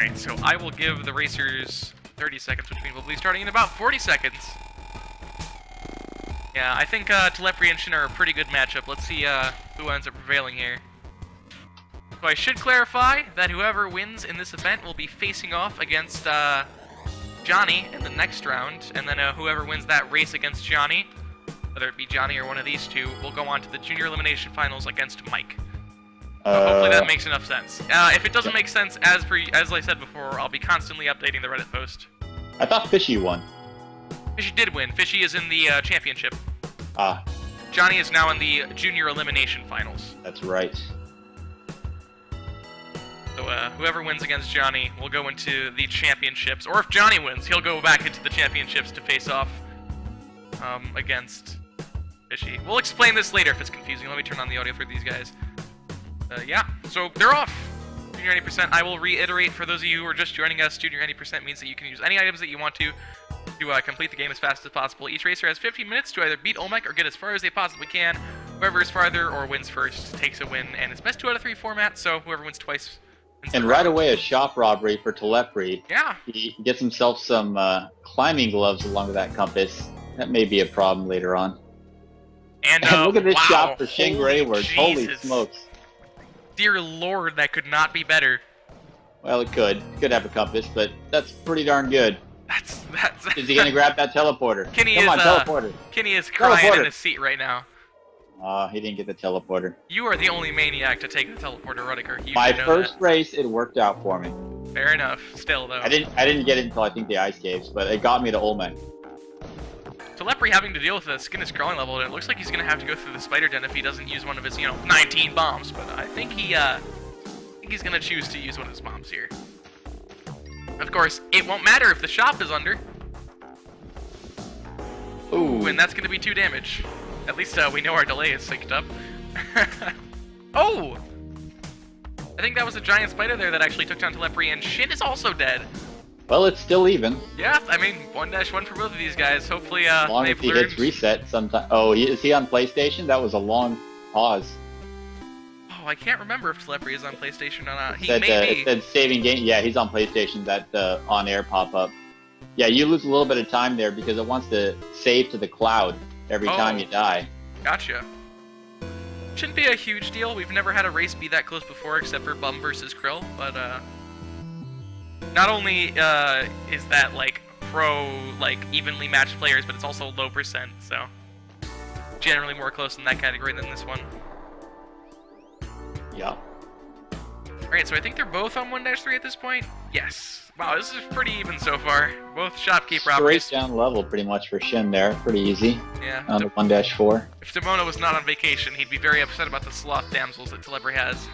Alright, so I will give the racers 30 seconds, which means we'll be starting in about 40 seconds. Yeah, I think Tleprie and Shin are a pretty good matchup. Let's see who ends up prevailing here. So I should clarify that whoever wins in this event will be facing off against Johnny in the next round, and then whoever wins that race against Johnny, whether it be Johnny or one of these two, will go on to the Junior Elimination Finals against Mike. So hopefully that makes enough sense. If it doesn't make sense, as I said before, I'll be constantly updating the Reddit post. I thought Fishy won. Fishy did win. Fishy is in the championship. Ah. Johnny is now in the Junior Elimination Finals. That's right. So whoever wins against Johnny will go into the championships. Or if Johnny wins, he'll go back into the championships to face off against Fishy. We'll explain this later if it's confusing. Let me turn on the audio for these guys. Yeah, so they're off. Junior 80%. I will reiterate for those of you who are just joining us, Junior 80% means that you can use any items that you want to complete the game as fast as possible. Each racer has 15 minutes to either beat Olmec or get as far as they possibly can. Whoever is farther or wins first takes a win, and it's best 2 out of 3 format, so whoever wins twice wins. And right away, a shop robbery for Tleprie. Yeah. He gets himself some climbing gloves along with that compass. That may be a problem later on. And look at this wow, shop for ShinGraywords. Holy smokes. Dear Lord, that could not be better. Well, it could. It could have a compass, but that's pretty darn good. That's. Is he gonna grab that teleporter? Kenny Come on, teleporter. Kenny is crying in his seat right now. He didn't get the teleporter. You are the only maniac to take the teleporter, Ruddigger. My first race, it worked out for me. Fair enough. Still, though. I didn't get it until I think the ice caves, but it got me to Olmec. Tleprie having to deal with the skin is crawling level, and it looks like he's gonna have to go through the spider den if he doesn't use one of his, 19 bombs. But I think he's gonna choose to use one of his bombs here. Of course, it won't matter if the shop is under. Ooh, and that's gonna be 2 damage. At least we know our delay is synced up. Oh! I think that was a giant spider there that actually took down Tleprie, and Shin is also dead. Well, it's still even. Yeah, I mean, 1-1 for both of these guys. Hopefully, as long as he hits reset sometime. Oh, is he on PlayStation? That was a long pause. Oh, I can't remember if Tleprie is on PlayStation or not. He may be. It said saving game. Yeah, he's on PlayStation. That on-air pop-up. Yeah, you lose a little bit of time there because it wants to save to the cloud every time you die. Gotcha. Shouldn't be a huge deal. We've never had a race be that close before except for Bum versus Krill, but not only is that evenly matched players, but it's also low percent, so generally more close in that category than this one. Yeah. Alright, so I think they're both on 1-3 at this point? Yes. Wow, this is pretty even so far. Both shopkeep robberies. Straight down level pretty much for Shin there. Pretty easy. Yeah. On the 1-4. If Demona was not on vacation, he'd be very upset about the sloth damsels that Tleprie has.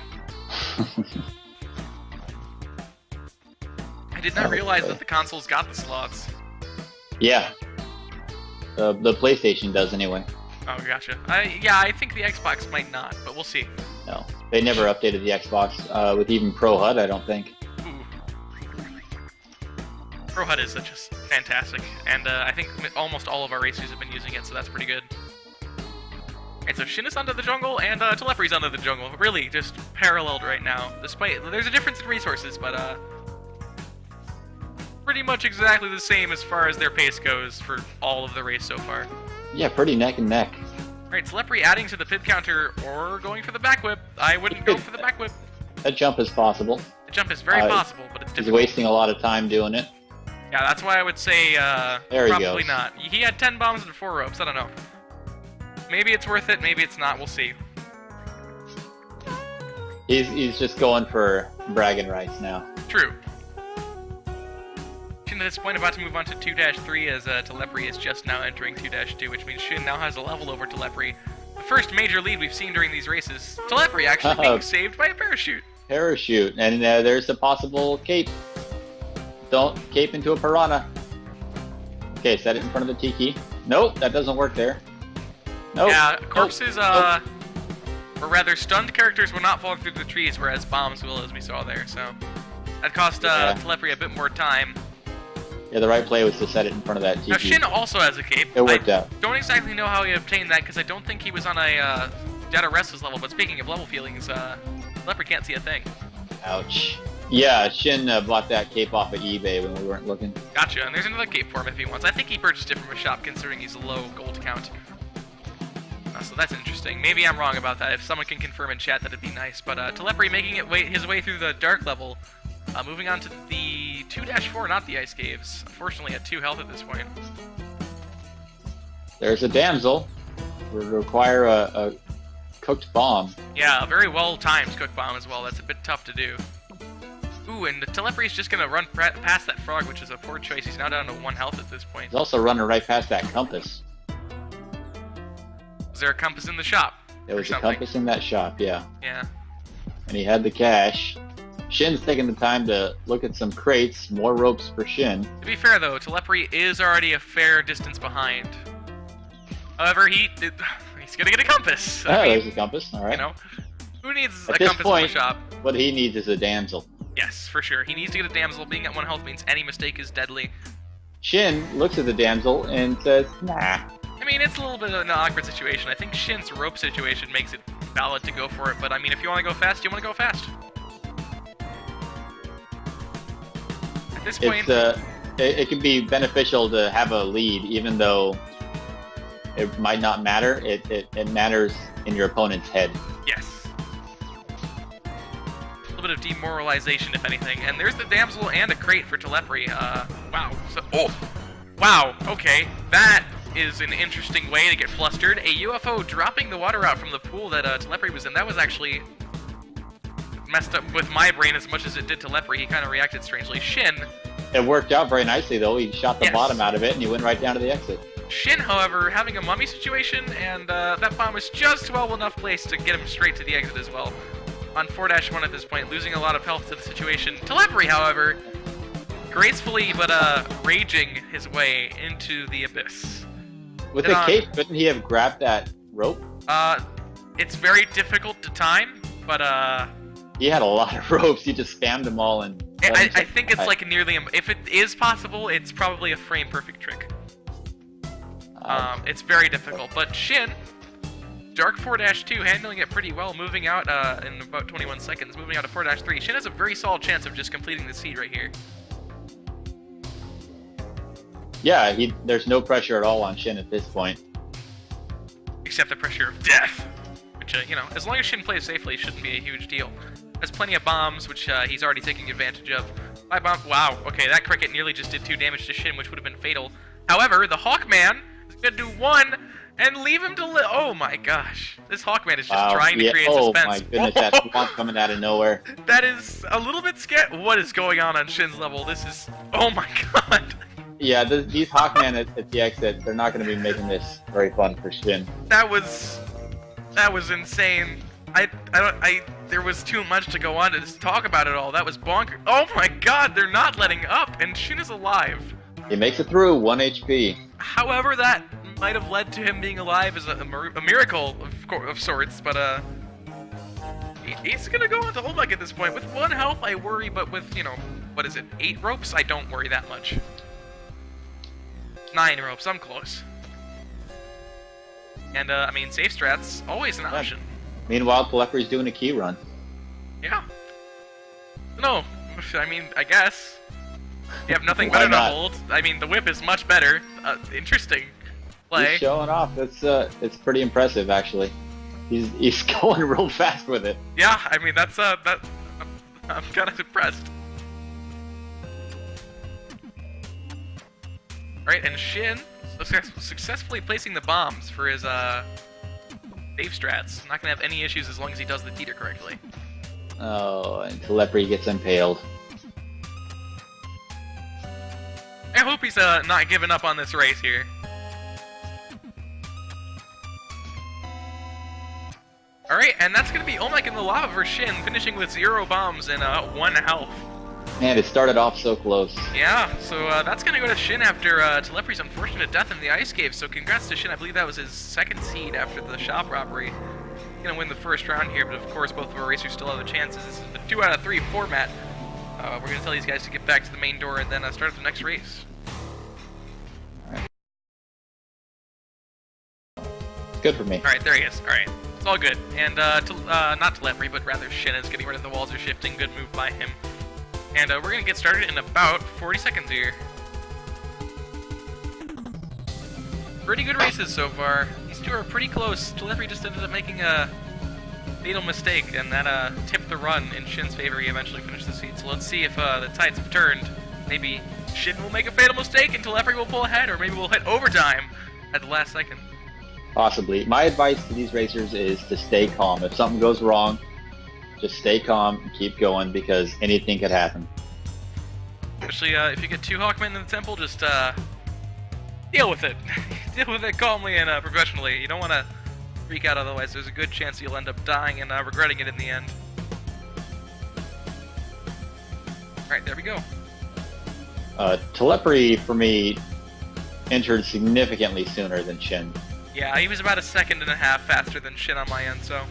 I did not realize that the consoles got the sloths. Yeah. The PlayStation does anyway. Oh, gotcha. I think the Xbox might not, but we'll see. No, they never updated the Xbox with even Pro HUD, I don't think. Ooh. Pro HUD is just fantastic, and I think almost all of our racers have been using it, so that's pretty good. Alright, so Shin is under the jungle, and Tleprie's under the jungle. Really, just paralleled right now. Despite, there's a difference in resources, but pretty much exactly the same as far as their pace goes for all of the race so far. Yeah, pretty neck and neck. Alright, Tleprie adding to the pit counter or going for the back whip. I wouldn't go for the back whip. That jump is possible. The jump is very possible, but it's difficult. He's wasting a lot of time doing it. Yeah, that's why I would say there probably not. He had 10 bombs and 4 ropes, I don't know. Maybe it's worth it, maybe it's not, we'll see. He's just going for bragging rights now. True. Shin at this point about to move on to 2-3 as Tleprie is just now entering 2-2, which means Shin now has a level over Tleprie. The first major lead we've seen during these races. Tleprie actually being saved by a parachute. Parachute, and there's a possible cape. Don't cape into a piranha. Okay, set it in front of the tiki. Nope, that doesn't work there. Nope. Yeah, corpses, or rather, stunned characters will not fall through the trees, whereas bombs will, as we saw there, so that cost Tleprie a bit more time. Yeah, the right play was to set it in front of that tiki. Now, Shin also has a cape. It worked out. Don't exactly know how he obtained that, because I don't think he was on a Dead or Restless level, but speaking of level feelings, Tleprie can't see a thing. Ouch. Yeah, Shin bought that cape off of eBay when we weren't looking. Gotcha, and there's another cape for him if he wants. I think he purchased it from a shop considering he's a low gold count. So that's interesting. Maybe I'm wrong about that. If someone can confirm in chat, that'd be nice. But Tleprie making his way through the dark level. Moving on to the 2-4, not the ice caves. Unfortunately at 2 health at this point. There's a damsel. Would require a cooked bomb. Yeah, a very well-timed cooked bomb as well. That's a bit tough to do. Ooh, and Tleprie's just gonna run past that frog, which is a poor choice. He's now down to 1 health at this point. He's also running right past that compass. Was there a compass in the shop? There was a compass in that shop, yeah. Yeah. And he had the cash. Shin's taking the time to look at some crates, more ropes for Shin. To be fair though, Tleprie is already a fair distance behind. However, he's gonna get a compass. Oh, there's a compass, alright. You know, who needs at a this compass point, in the shop? What he needs is a damsel. Yes, for sure. He needs to get a damsel. Being at 1 health means any mistake is deadly. Shin looks at the damsel and says, nah. I mean, it's a little bit of an awkward situation. I think Shin's rope situation makes it valid to go for it, but I mean, if you want to go fast, you want to go fast. At this point... it can be beneficial to have a lead, even though it might not matter. It matters in your opponent's head. Yes. A little bit of demoralization, if anything. And there's the damsel and a crate for Tleprie. Wow. Wow, okay. That is an interesting way to get flustered. A UFO dropping the water out from the pool that Tleprie was in. That was actually messed up with my brain as much as it did Tleprie. He kind of reacted strangely. Shin... It worked out very nicely, though. He shot the bottom out of it, and he went right down to the exit. Shin, however, having a mummy situation, and that bomb was just well enough placed to get him straight to the exit as well. On 4-1 at this point, losing a lot of health to the situation. Tleprie, however, gracefully but raging his way into the abyss. With the cape, couldn't he have grabbed that rope? It's very difficult to time, but he had a lot of ropes. He just spammed them all and... I think it's like nearly... If it is possible, it's probably a frame-perfect trick. It's very difficult, but Shin, Dark 4-2, handling it pretty well, moving out in about 21 seconds, moving out to 4-3. Shin has a very solid chance of just completing the seed right here. Yeah, there's no pressure at all on Shin at this point. Except the pressure of death, which, you know, as long as Shin plays safely, shouldn't be a huge deal. Has plenty of bombs, which he's already taking advantage of. Wow, okay, that cricket nearly just did 2 damage to Shin, which would have been fatal. However, the Hawkman is going to do 1 and leave him to live. Oh my gosh. This Hawkman is just trying to create suspense. Oh my goodness, that swamp coming out of nowhere. That is a little bit scary. What is going on Shin's level? This is... Oh my god. Yeah, these Hawkmen at the exit, they're not going to be making this very fun for Shin. That was insane. There was too much to go on to just talk about it all. That was bonkers. Oh my god, they're not letting up, and Shin is alive. He makes it through, 1 HP. However, that might have led to him being alive as a miracle of sorts, but he's gonna go on to Olmec at this point. With 1 health, I worry, but with, you know, what is it, 8 ropes? I don't worry that much. 9 ropes, I'm close. And, I mean, safe strats, always an option. Meanwhile, Tleprie's doing a key run. Yeah. No, I mean, I guess. You have nothing better to hold. I mean, the whip is much better. Interesting play. He's showing off. It's pretty impressive, actually. He's going real fast with it. Yeah, I mean, that's I'm kind of impressed. Alright, and Shin successfully placing the bombs for his safe strats. Not gonna have any issues as long as he does the teeter correctly. Oh, and Tleprie gets impaled. I hope he's not giving up on this race here. Alright, and that's gonna be Olmec in the lava for Shin, finishing with 0 bombs and 1 health. Man, it started off so close. Yeah, so that's gonna go to Shin after Tleprie's unfortunate death in the ice cave. So congrats to Shin. I believe that was his 2nd seed after the shop robbery. He's gonna win the 1st round here, but of course both of our racers still have the chances. This is the 2 out of 3 format. We're gonna tell these guys to get back to the main door and then start up the next race. Good for me. Alright, there he is. Alright, it's all good. And not Tleprie, but rather Shin is getting rid of the walls are shifting. Good move by him. And we're going to get started in about 40 seconds here. Pretty good races so far. These two are pretty close. Tleprie just ended up making a fatal mistake, and that tipped the run in Shin's favor. He eventually finished the seat. So let's see if the tides have turned. Maybe Shin will make a fatal mistake and Tleprie will pull ahead, or maybe we'll hit overtime at the last second. Possibly. My advice to these racers is to stay calm. If something goes wrong, just stay calm and keep going, because anything could happen. Especially if you get two Hawkmen in the temple, just deal with it. Deal with it calmly and professionally. You don't want to freak out, otherwise there's a good chance you'll end up dying and regretting it in the end. Alright, there we go. Tleprie, for me, entered significantly sooner than Shin. Yeah, he was about a second and a half faster than Shin on my end, so...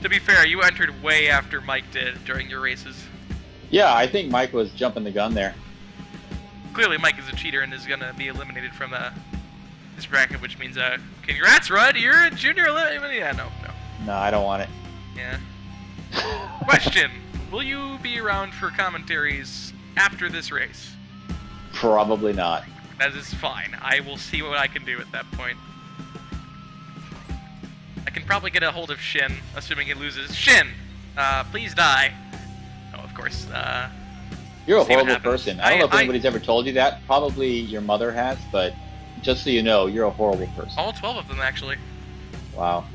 To be fair, you entered way after Mike did during your races. Yeah, I think Mike was jumping the gun there. Clearly Mike is a cheater and is going to be eliminated from this bracket, which means, congrats, Rud, you're a junior eliminated. Yeah, no. No, I don't want it. Yeah. Question, will you be around for commentaries after this race? Probably not. That is fine. I will see what I can do at that point. I can probably get a hold of Shin, assuming he loses. Shin, please die. Oh, of course. You're a horrible person. I don't know if anybody's ever told you that. Probably your mother has, but just so you know, you're a horrible person. All 12 of them, actually. Wow.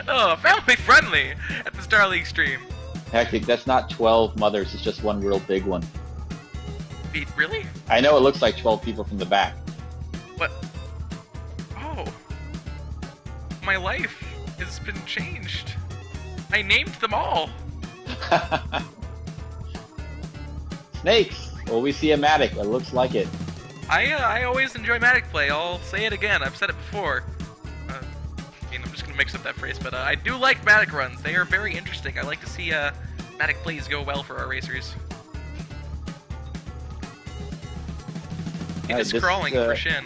Oh, family friendly at the Star League stream. Hectic, that's not 12 mothers, it's just one real big one. Really? I know it looks like 12 people from the back. What? Oh. My life has been changed. I named them all. Snakes! Well, we see a Matic. It looks like it. I always enjoy Matic play. I'll say it again. I've said it before. I mean, I'm just going to mix up that phrase, but I do like Matic runs. They are very interesting. I like to see Matic plays go well for our racers. He is crawling for Shin.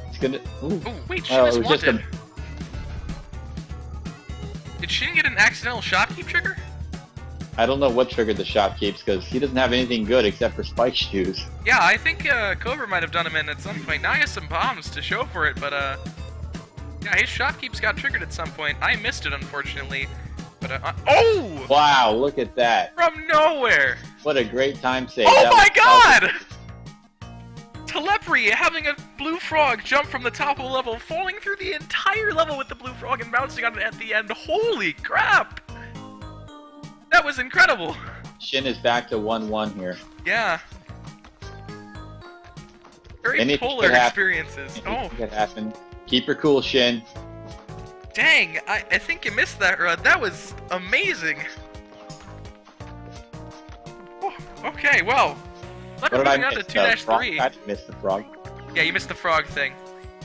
It's gonna... Ooh. Oh, wait, Shin is just wanted. Did Shin get an accidental shopkeep trigger? I don't know what triggered the shopkeeps, because he doesn't have anything good except for spike shoes. Yeah, I think Cobra might have done him in at some point. Now he has some bombs to show for it, but yeah, his shopkeeps got triggered at some point. I missed it, unfortunately. But oh! Wow, look at that. From nowhere! What a great time save. Oh that my god! Awesome. Tleprie having a blue frog jump from the top of the level, falling through the entire level with the blue frog and bouncing on it at the end. Holy crap! That was incredible! Shin is back to 1-1 here. Yeah. Very polar experiences. Oh. Could happen. Keep your cool, Shin. Dang, I think you missed that, Rud. That was amazing. Oh, okay, well. What did I miss? On to 2-3. I missed the frog. Yeah, you missed the frog thing.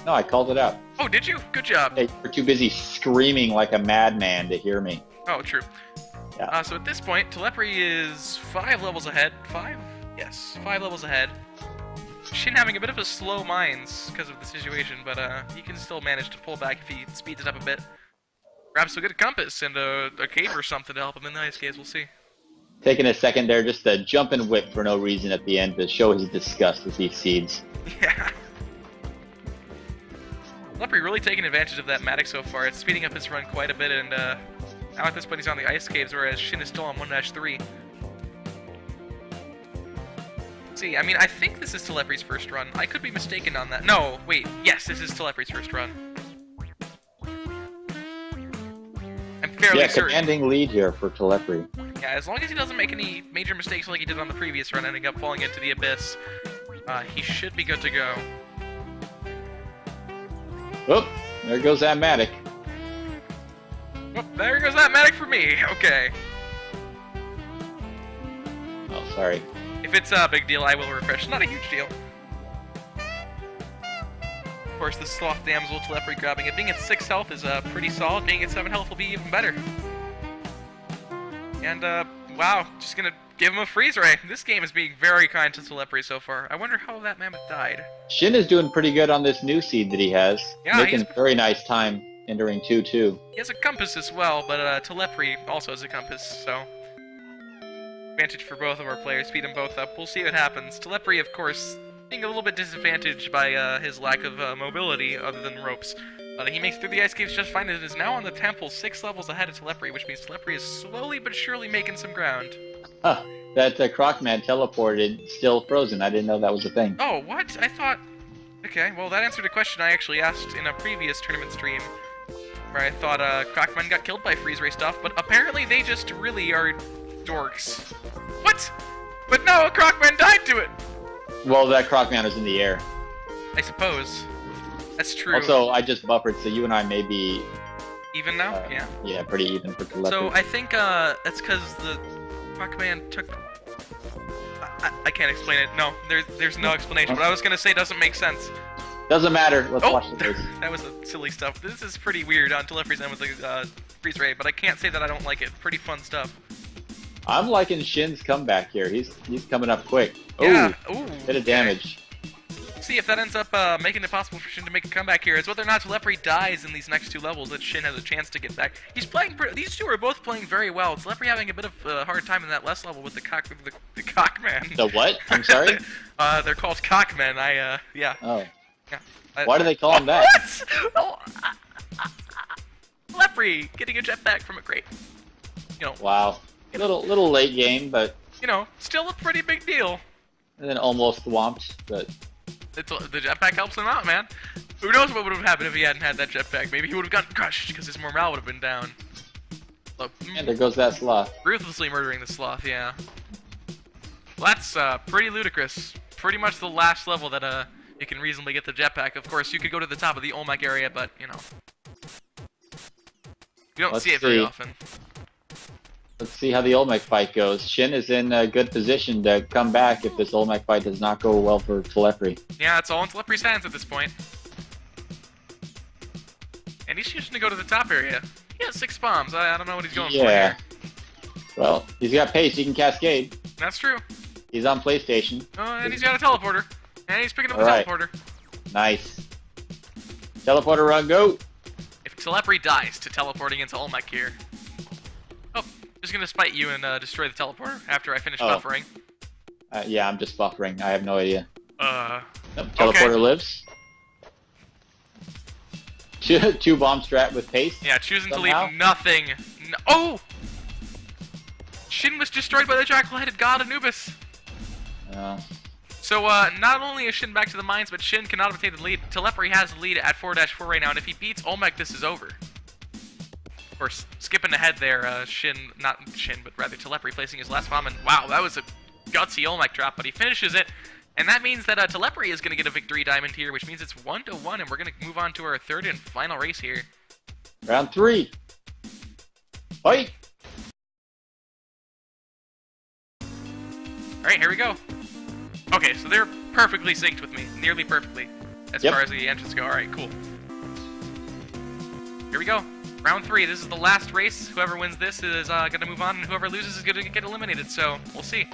No, I called it out. Oh, did you? Good job. Hey, you're too busy screaming like a madman to hear me. Oh, true. Yeah. So at this point, Tleprie is 5 levels ahead. 5? Yes, 5 levels ahead. Shin having a bit of a slow mines because of the situation, but he can still manage to pull back if he speeds it up a bit. Perhaps he'll get a compass and a cave or something to help him in the ice caves, we'll see. Taking a second there just to jump and whip for no reason at the end to show his disgust as he seeds. Yeah. Tleprie really taking advantage of that Matic so far. It's speeding up his run quite a bit, and now at this point he's on the ice caves, whereas Shin is still on 1-3. See, I mean, I think this is Tleprie's first run. I could be mistaken on that. No, wait. Yes, this is Tleprie's first run. I'm fairly certain. Commanding lead here for Tleprie. Yeah, as long as he doesn't make any major mistakes like he did on the previous run, ending up falling into the abyss, he should be good to go. Oop, there goes that Matic. Oh, there goes that Matic for me. Okay. Oh, sorry. If it's a big deal, I will refresh. Not a huge deal. Of course, the Sloth Damsel Tleprie grabbing it. Being at 6 health is pretty solid. Being at 7 health will be even better. And, wow, just gonna give him a freeze ray. This game is being very kind to Tleprie so far. I wonder how that mammoth died. Shin is doing pretty good on this new seed that he has. Yeah, making a very nice time entering 2-2. He has a compass as well, but Tleprie also has a compass, so... Advantage for both of our players, speed them both up. We'll see what happens. Tleprie, of course, being a little bit disadvantaged by his lack of mobility other than ropes. But he makes through the ice caves just fine and is now on the temple 6 levels ahead of Tleprie, which means Tleprie is slowly but surely making some ground. Huh. That Crocman teleported still frozen. I didn't know that was a thing. Oh, what? I thought... Okay, well that answered a question I actually asked in a previous tournament stream, where I thought Crocman got killed by freeze ray stuff, but apparently they just really are dorks. What? But no, Crocman died to it! Well, that Crocman was in the air. I suppose. That's true. Also, I just buffered, so you and I may be... Even now? Yeah. Yeah, pretty even for Tleprie. So I think that's because the Crocman took... I can't explain it. No, there's no explanation. What I was gonna say doesn't make sense. Doesn't matter. Let's watch the race. That was silly stuff. This is pretty weird on Tleprie's end with the freeze ray, but I can't say that I don't like it. Pretty fun stuff. I'm liking Shin's comeback here. He's coming up quick. Yeah. Ooh, bit of damage. See if that ends up making it possible for Shin to make a comeback here. It's whether or not Tleprie dies in these next 2 levels that Shin has a chance to get back. He's playing. These two are both playing very well. Tleprie having a bit of a hard time in that last level with the cockman. The what? I'm sorry. They're called cockmen. Yeah. Oh. Yeah. Why do they call him that? What? Oh, Tleprie getting a jetpack from a crate. You know. Wow. Little late game, but you know, still a pretty big deal. And then almost swamped, but. The jetpack helps him out, man. Who knows what would have happened if he hadn't had that jetpack? Maybe he would have gotten crushed because his morale would have been down. So, and there goes that sloth. Ruthlessly murdering the sloth, yeah. Well, that's pretty ludicrous. Pretty much the last level that you can reasonably get the jetpack. Of course, you could go to the top of the Olmec area, but you know, you don't see it very often. Let's see how the Olmec fight goes. Shin is in a good position to come back if this Olmec fight does not go well for Tleprie. Yeah, it's all in Tleprie's hands at this point. And he's choosing to go to the top area. He has 6 bombs. I don't know what he's going for here. Well, he's got pace. He can cascade. That's true. He's on PlayStation. Oh, and he's got a teleporter. And he's picking up the teleporter. Nice. Teleporter run, go! If Tleprie dies to teleporting into Olmec here... Just gonna spite you and destroy the teleporter after I finish buffering. Yeah, I'm just buffering. I have no idea. Nope, teleporter lives. 2 bomb strat with pace. Yeah, choosing to leave nothing. Oh! Shin was destroyed by the jackal-headed god Anubis. So not only is Shin back to the mines, but Shin cannot obtain the lead. Tleprie has the lead at 4-4 right now, and if he beats Olmec, this is over. Of course, skipping ahead there, not Shin, but rather Tleprie placing his last bomb, and wow, that was a gutsy Olmec drop, but he finishes it, and that means that Tleprie is going to get a victory diamond here, which means it's 1-1, and we're going to move on to our 3rd and final race here. Round 3. Fight! Alright, here we go. Okay, so they're perfectly synced with me, nearly perfectly, as far as the entrance go. Alright, cool. Here we go. Round 3, this is the last race. Whoever wins this is going to move on, and whoever loses is going to get eliminated, so we'll see.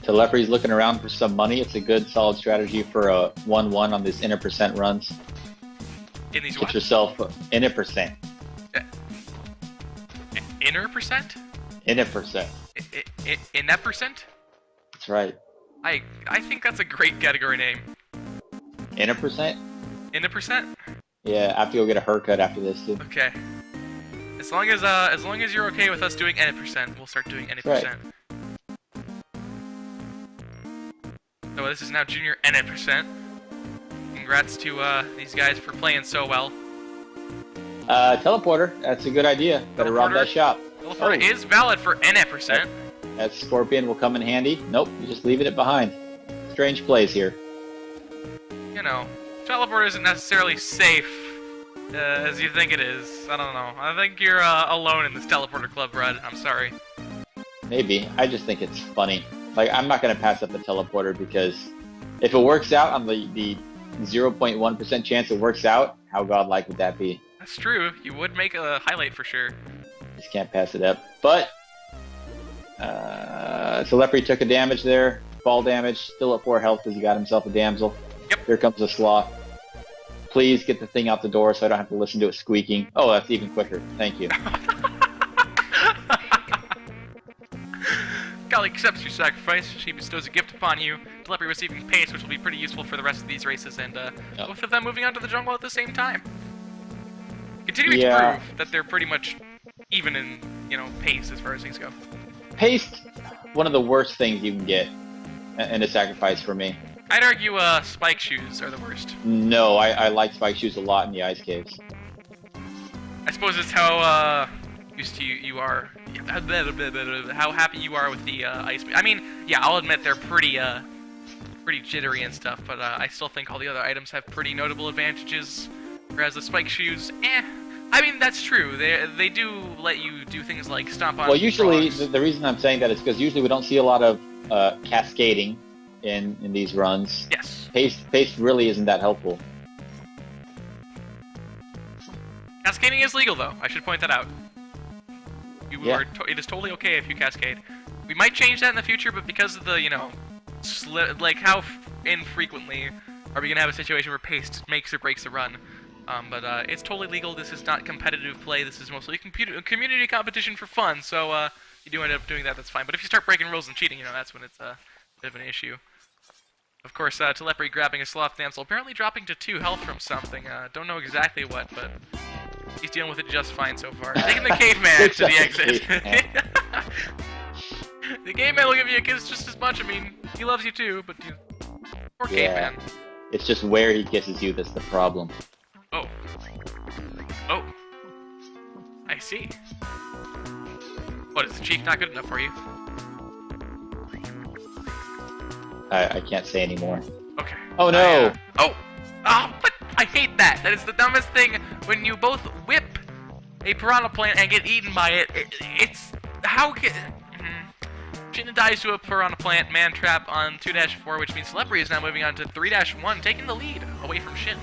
Tleprie's looking around for some money. It's a good, solid strategy for a 1-1 on these inner percent runs. In these Get yourself inner percent. Inner percent? Inner percent. In that percent? That's right. I think that's a great category name. Inner percent? Inner percent? Yeah, I have to go get a haircut after this too. Okay. As long as you're okay with us doing any percent, we'll start doing any percent. So this is now junior NA percent. Congrats to these guys for playing so well. Teleporter, that's a good idea. Better rob that shop. Teleporter is valid for NA percent. That Scorpion will come in handy. Nope, you're just leaving it behind. Strange plays here. You know, teleporter isn't necessarily safe as you think it is. I don't know. I think you're alone in this teleporter club, Rudd. I'm sorry. Maybe. I just think it's funny. Like, I'm not going to pass up a teleporter because if it works out on the 0.1% chance it works out, how godlike would that be? That's true. You would make a highlight for sure. Just can't pass it up. But Tleprie took a damage there. Fall damage. Still at 4 health because he got himself a damsel. Yep. Here comes the sloth. Please get the thing out the door so I don't have to listen to it squeaking. Oh, that's even quicker. Thank you. finally accepts your sacrifice. She bestows a gift upon you, Tleprie receiving pace, which will be pretty useful for the rest of these races, and both of them moving on to the jungle at the same time. Continuing to prove that they're pretty much even in, you know, pace as far as things go. Pace, one of the worst things you can get in a sacrifice for me. I'd argue spike shoes are the worst. No, I like spike shoes a lot in the ice caves. I suppose it's how used to you are, how happy you are with the ice. I mean, yeah, I'll admit they're pretty jittery and stuff, but I still think all the other items have pretty notable advantages. Whereas the spike shoes, I mean, that's true. They do let you do things like stomp on. Well, usually rocks. the reason I'm saying that is because usually we don't see a lot of cascading in these runs. Yes. Pace really isn't that helpful. Cascading is legal, though. I should point that out. It is totally okay if you cascade. We might change that in the future, but because of the, you know, like how infrequently are we gonna have a situation where pace makes or breaks a run? But it's totally legal. This is not competitive play. This is mostly community competition for fun. So you do end up doing that, that's fine. But if you start breaking rules and cheating, you know, that's when it's a bit of an issue. Of course, Tleprie grabbing a sloth damsel, apparently dropping to 2 health from something. Don't know exactly what, but he's dealing with it just fine so far. Taking the caveman to the exit. The caveman will give you a kiss just as much. I mean, he loves you too, but poor caveman. It's just where he kisses you that's the problem. Oh. Oh. I see. What, is the cheek not good enough for you? I can't say anymore. Okay. Oh no! Oh, but I hate that. That is the dumbest thing when you both whip a piranha plant and get eaten by it. It's... How can... Shin dies to a piranha plant man trap on 2-4, which means Tleprie is now moving on to 3-1, taking the lead away from Shin.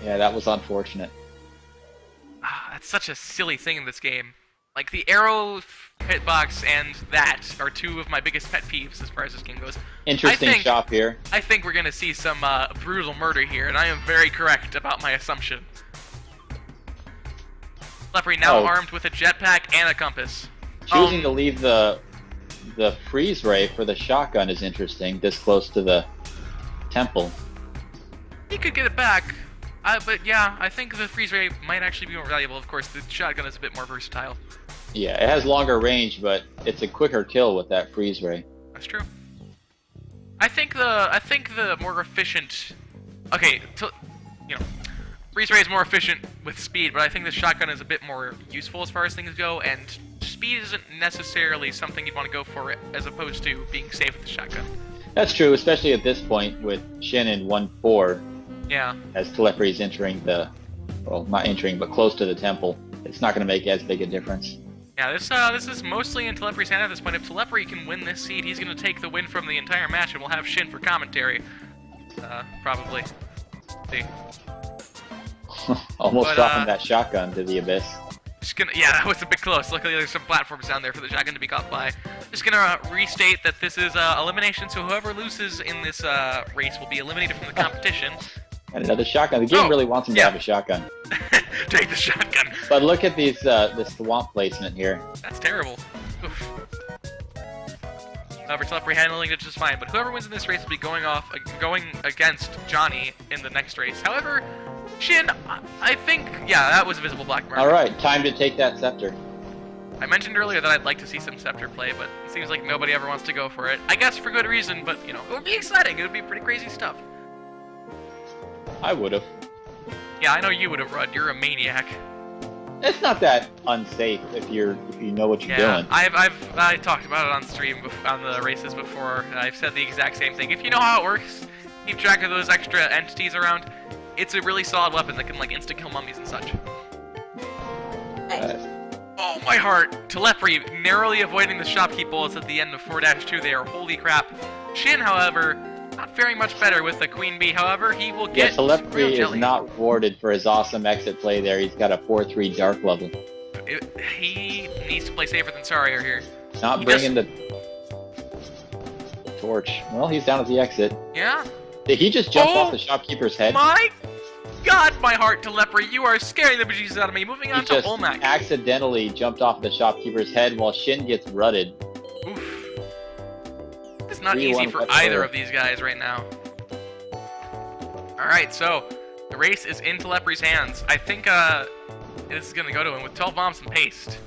Yeah, that was unfortunate. That's such a silly thing in this game. Like, the arrow hitbox and that are 2 of my biggest pet peeves as far as this game goes. Interesting shop here. I think we're gonna see some brutal murder here, and I am very correct about my assumption. Tleprie now armed with a jetpack and a compass. Choosing to leave the freeze ray for the shotgun is interesting, this close to the temple. He could get it back, but yeah, I think the freeze ray might actually be more valuable. Of course, the shotgun is a bit more versatile. Yeah, it has longer range, but it's a quicker kill with that freeze ray. That's true. I think the more efficient. Okay, you know, freeze ray is more efficient with speed, but I think the shotgun is a bit more useful as far as things go, and speed isn't necessarily something you'd want to go for as opposed to being safe with the shotgun. That's true, especially at this point with Shin in 1-4. Yeah. As Tleprie's entering the, well, not entering, but close to the temple. It's not going to make as big a difference. Yeah, this is mostly in Tleprie's hand at this point. If Tleprie can win this seed, he's going to take the win from the entire match, and we'll have Shin for commentary. Probably. See. Almost dropping that shotgun to the abyss. Yeah, that was a bit close. Luckily, there's some platforms down there for the shotgun to be caught by. Just gonna restate that this is elimination, so whoever loses in this race will be eliminated from the competition. And another shotgun. The game really wants him to have a shotgun. Take the shotgun. But look at these this swamp placement here. That's terrible. Oof. However, Tleprie handling it just fine. But whoever wins in this race will be going against Johnny in the next race. However, Shin, I think, yeah, that was a visible black mark. Alright, time to take that scepter. I mentioned earlier that I'd like to see some scepter play, but it seems like nobody ever wants to go for it. I guess for good reason, but, you know, it would be exciting. It would be pretty crazy stuff. I would've. Yeah, I know you would've, Rud. You're a maniac. It's not that unsafe if you know what you're doing. I talked about it on stream on the races before. I've said the exact same thing. If you know how it works, keep track of those extra entities around. It's a really solid weapon that can like insta-kill mummies and such. Oh my heart! Tleprie narrowly avoiding the shopkeep bullets at the end of 4-2 there. Holy crap! Shin, however, not faring much better with the Queen Bee. However, he will get Tleprie is not rewarded for his awesome exit play there. He's got a 4-3 dark level. He needs to play safer than sorry here. Not bringing the torch. Well, he's down at the exit. Yeah. Did he just jump off the shopkeeper's head? My God, my heart, Tleprie, you are scaring the bejesus out of me. Moving on to Olmec. He just accidentally jumped off the shopkeeper's head while Shin gets rutted. It's not easy for either of these guys right now. Alright, so the race is in Tleprie's hands. I think this is going to go to him with 12 bombs and paste.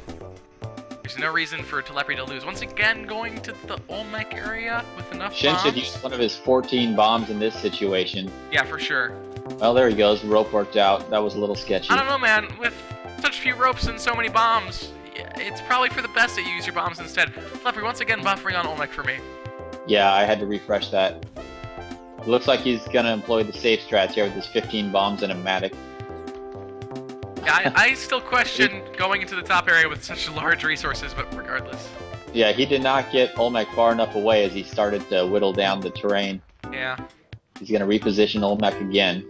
There's no reason for Tleprie to lose. Once again, going to the Olmec area with enough Shin bombs. should use one of his 14 bombs in this situation. Yeah, for sure. Well, there he goes. Rope worked out. That was a little sketchy. I don't know, man. With such few ropes and so many bombs, it's probably for the best that you use your bombs instead. Tleprie once again buffering on Olmec for me. Yeah, I had to refresh that. It looks like he's going to employ the safe strats here with his 15 bombs and a Matic. Yeah, I still question going into the top area with such large resources, but regardless. Yeah, he did not get Olmec far enough away as he started to whittle down the terrain. Yeah. He's going to reposition Olmec again.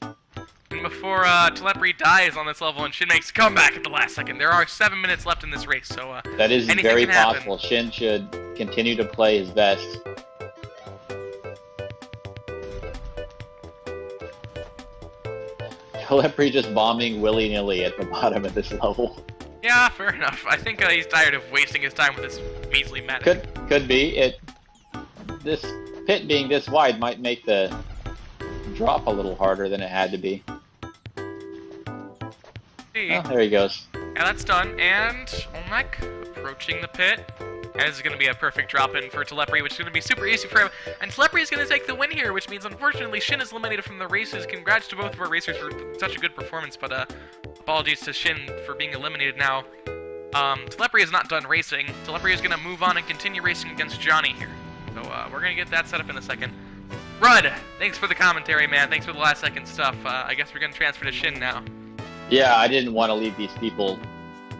And before Tleprie dies on this level and Shin makes a comeback at the last second, there are 7 minutes left in this race, so that is anything very can happen. possible. Shin should continue to play his best. Tleprie just bombing willy-nilly at the bottom of this level. Yeah, fair enough. I think he's tired of wasting his time with this measly Matic. Could be. This pit being this wide might make the drop a little harder than it had to be. See. Oh, there he goes. Yeah, that's done. And Olmec approaching the pit. And this is going to be a perfect drop-in for Tleprie, which is going to be super easy for him. And Tleprie is going to take the win here, which means, unfortunately, Shin is eliminated from the races. Congrats to both of our racers for such a good performance, but apologies to Shin for being eliminated now. Tleprie is not done racing. Tleprie is going to move on and continue racing against Johnny here. So we're going to get that set up in a second. Rud, thanks for the commentary, man. Thanks for the last-second stuff. I guess we're going to transfer to Shin now. Yeah, I didn't want to leave these people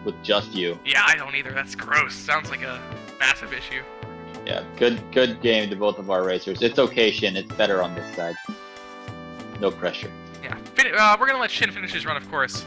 with just you. Yeah, I don't either. That's gross. Sounds like a massive issue. Yeah, good game to both of our racers. It's okay, Shin. It's better on this side. No pressure. Yeah, we're gonna let Shin finish his run, of course.